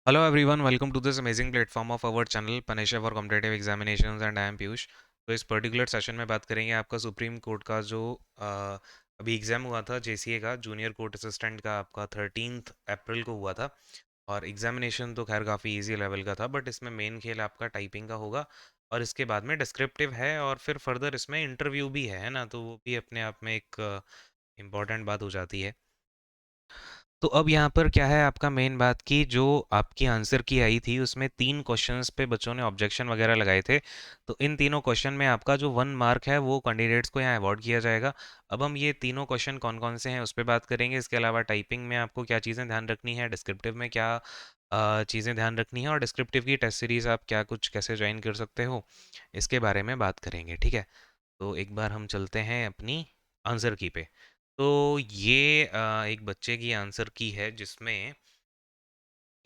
Hello everyone, welcome to this amazing platform of our channel Panisha for Competitive Examinations and I am Piyush। तो इस particular session में बात करेंगे आपका supreme court का जो अभी एग्ज़ाम हुआ था जेसीए का जूनियर कोर्ट असिस्टेंट का आपका 13 अप्रैल को हुआ था। और एग्जामिनेशन तो खैर काफ़ी इजी लेवल का था, बट इसमें मेन खेल आपका टाइपिंग का होगा और इसके बाद में डिस्क्रिप्टिव है और फिर फर्दर इसमें इंटरव्यू भी है ना, तो वो भी अपने आप में एक इम्पॉर्टेंट बात हो जाती है। तो अब यहाँ पर क्या है आपका मेन बात की जो आपकी आंसर की आई थी उसमें 3 क्वेश्चंस पे बच्चों ने ऑब्जेक्शन वगैरह लगाए थे। तो इन तीनों क्वेश्चन में आपका जो 1 मार्क है वो कैंडिडेट्स को यहाँ अवॉर्ड किया जाएगा। अब हम ये तीनों क्वेश्चन कौन कौन से हैं उस पर बात करेंगे। इसके अलावा टाइपिंग में आपको क्या चीज़ें ध्यान रखनी है, डिस्क्रिप्टिव में क्या चीज़ें ध्यान रखनी है और डिस्क्रिप्टिव की टेस्ट सीरीज़ आप क्या कुछ कैसे ज्वाइन कर सकते हो, इसके बारे में बात करेंगे। ठीक है, तो एक बार हम चलते हैं अपनी आंसर की पे। तो ये एक बच्चे की आंसर की है जिसमें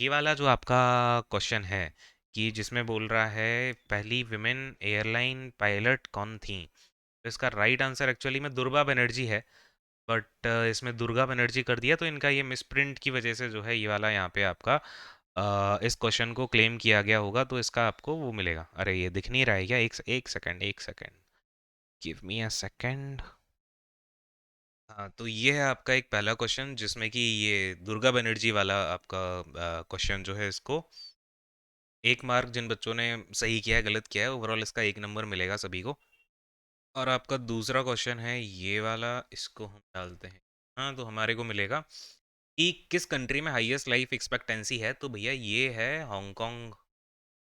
ये वाला जो आपका क्वेश्चन है कि जिसमें बोल रहा है पहली विमेन एयरलाइन पायलट कौन थी। तो इसका राइट आंसर एक्चुअली में दुर्गा बनर्जी है, बट इसमें दुर्गा बनर्जी कर दिया तो इनका ये मिसप्रिंट की वजह से जो है ये वाला यहाँ पे आपका इस क्वेश्चन को क्लेम किया गया होगा, तो इसका आपको वो मिलेगा। अरे ये दिख नहीं रहा है क्या? एक second give me a second. हाँ, तो ये है आपका एक पहला क्वेश्चन जिसमें कि ये दुर्गा बनर्जी वाला आपका क्वेश्चन जो है इसको 1 मार्क जिन बच्चों ने सही किया है गलत किया है ओवरऑल इसका 1 नंबर मिलेगा सभी को। और आपका दूसरा क्वेश्चन है ये वाला, इसको हम डालते हैं। हाँ, तो हमारे को मिलेगा कि किस कंट्री में हाईएस्ट लाइफ एक्सपेक्टेंसी है। तो भैया ये है हांगकांग।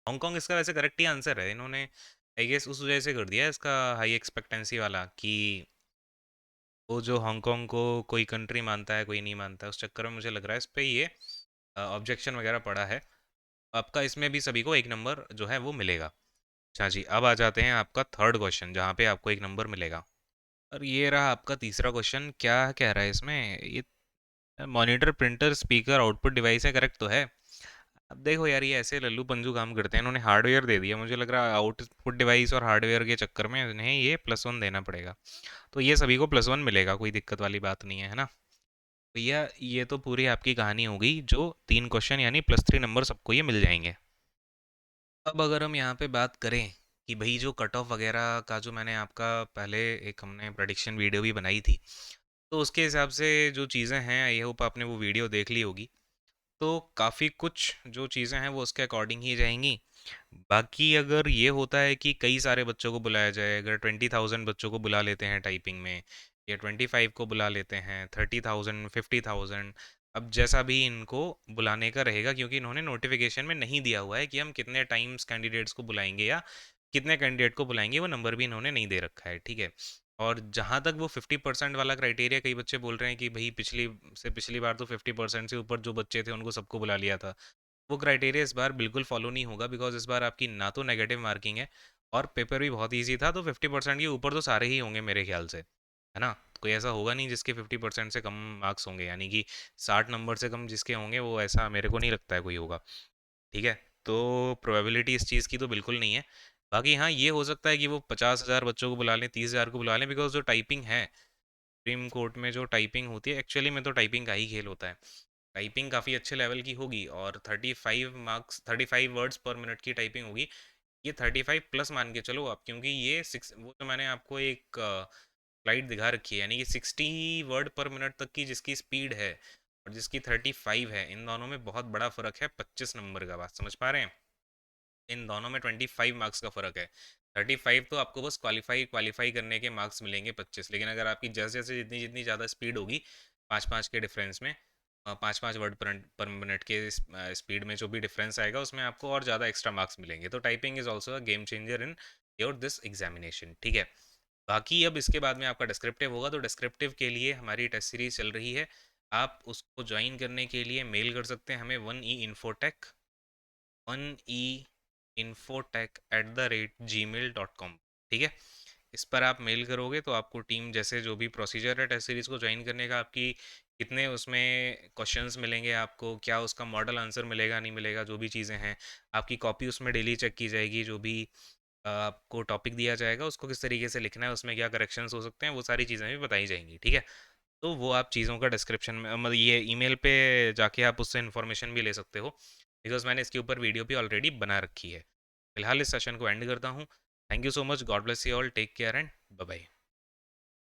हांगकांग इसका वैसे करेक्ट ही आंसर है, इन्होंने आई गेस उस वजह से कर दिया है इसका हाई एक्सपेक्टेंसी वाला कि वो जो हांगकांग को कोई कंट्री मानता है कोई नहीं मानता, उस चक्कर में मुझे लग रहा है इस पे ये ऑब्जेक्शन वगैरह पड़ा है। आपका इसमें भी सभी को 1 नंबर जो है वो मिलेगा। अच्छा जी, अब आ जाते हैं आपका थर्ड क्वेश्चन जहाँ पे आपको 1 नंबर मिलेगा। और ये रहा आपका तीसरा क्वेश्चन। क्या कह रहा है इसमें ये? Monitor printer speaker output device है, करेक्ट तो है। अब देखो यार ये ऐसे लल्लू पंजू काम करते हैं, इन्होंने हार्डवेयर दे दिया, मुझे लग रहा है आउटपुट डिवाइस और हार्डवेयर के चक्कर में इन्हें ये +1 देना पड़ेगा। तो ये सभी को +1 मिलेगा, कोई दिक्कत वाली बात नहीं है ना। भैया ये तो पूरी आपकी कहानी हो गई, जो 3 क्वेश्चन यानी +3 नंबर सबको ये मिल जाएंगे। अब अगर हम यहाँ पे बात करें कि भाई जो कट ऑफ वगैरह का जो मैंने आपका पहले एक हमने प्रेडिक्शन वीडियो भी बनाई थी, तो उसके हिसाब से जो चीज़ें हैं आई होप आपने वो वीडियो देख ली होगी। तो काफ़ी कुछ जो चीज़ें हैं वो उसके अकॉर्डिंग ही जाएंगी। बाकी अगर ये होता है कि कई सारे बच्चों को बुलाया जाए, अगर 20,000 बच्चों को बुला लेते हैं टाइपिंग में, या 25 को बुला लेते हैं, 30,000 50,000, अब जैसा भी इनको बुलाने का रहेगा, क्योंकि इन्होंने नोटिफिकेशन में नहीं दिया हुआ है कि हम कितने टाइम्स कैंडिडेट्स को बुलाएंगे या कितने कैंडिडेट को बुलाएंगे, वो नंबर भी इन्होंने नहीं दे रखा है। ठीक है, और जहाँ तक वो 50% वाला क्राइटेरिया, कई बच्चे बोल रहे हैं कि भाई पिछली बार तो 50% से ऊपर जो बच्चे थे उनको सबको बुला लिया था। वो क्राइटेरिया इस बार बिल्कुल फॉलो नहीं होगा, बिकॉज इस बार आपकी ना तो नेगेटिव मार्किंग है और पेपर भी बहुत ईजी था, तो 50% के ऊपर तो सारे ही होंगे मेरे ख्याल से, है ना। कोई ऐसा होगा नहीं जिसके 50% से कम मार्क्स होंगे, यानी कि 60 नंबर से कम जिसके होंगे, वो ऐसा मेरे को नहीं लगता है कोई होगा। ठीक है, तो प्रोबेबिलिटी इस चीज़ की तो बिल्कुल नहीं है। बाकी हाँ, ये हो सकता है कि वो 50,000 बच्चों को बुला लें, 30,000 को बुला लें, बिकॉज जो टाइपिंग है सुप्रीम कोर्ट में, जो टाइपिंग होती है एक्चुअली में, तो टाइपिंग का ही खेल होता है। टाइपिंग काफ़ी अच्छे लेवल की होगी और 35 मार्क्स 35 वर्ड्स पर मिनट की टाइपिंग होगी। ये 35 प्लस मान के चलो आप, क्योंकि ये सिक्स वो जो मैंने आपको एक स्लाइड दिखा रखी है, यानी कि 60 वर्ड पर मिनट तक की जिसकी स्पीड है और जिसकी 35 है, इन दोनों में बहुत बड़ा फर्क है, 25 नंबर का। बात समझ पा रहे हैं? इन दोनों में 25 मार्क्स का फ़र्क है। 35 तो आपको बस क्वालिफाई क्वालिफाई करने के मार्क्स मिलेंगे 25, लेकिन अगर आपकी जैसे जैसे जितनी जितनी ज़्यादा स्पीड होगी, 5-5 के डिफरेंस में, 5-5 वर्ड पर मिनट के स्पीड में जो भी डिफरेंस आएगा उसमें आपको और ज़्यादा एक्स्ट्रा मार्क्स मिलेंगे। तो typing is also a game changer in your this examination. ठीक है, बाकी अब इसके बाद में आपका डिस्क्रिप्टिव होगा, तो डिस्क्रिप्टिव के लिए हमारी टेस्ट सीरीज चल रही है। आप उसको ज्वाइन करने के लिए मेल कर सकते हैं हमें 1e infotech@gmail.com। ठीक है, इस पर आप मेल करोगे तो आपको टीम जैसे जो भी प्रोसीजर है टेस्ट सीरीज़ को ज्वाइन करने का, आपकी कितने उसमें क्वेश्चंस मिलेंगे, आपको क्या उसका मॉडल आंसर मिलेगा नहीं मिलेगा, जो भी चीज़ें हैं, आपकी कॉपी उसमें डेली चेक की जाएगी। जो भी आपको टॉपिक दिया जाएगा उसको किस तरीके से लिखना है, उसमें क्या करेक्शंस हो सकते हैं, वो सारी चीज़ें भी बताई जाएंगी। ठीक है, तो वो आप चीज़ों का डिस्क्रिप्शन में मतलब ये ईमेल पे जाके आप उससे इन्फॉर्मेशन भी ले सकते हो। बिकॉज मैंने इसके ऊपर वीडियो भी ऑलरेडी बना रखी है। फिलहाल इस सेशन को एंड करता हूँ। Thank you so much, God bless you all, take care and bye bye.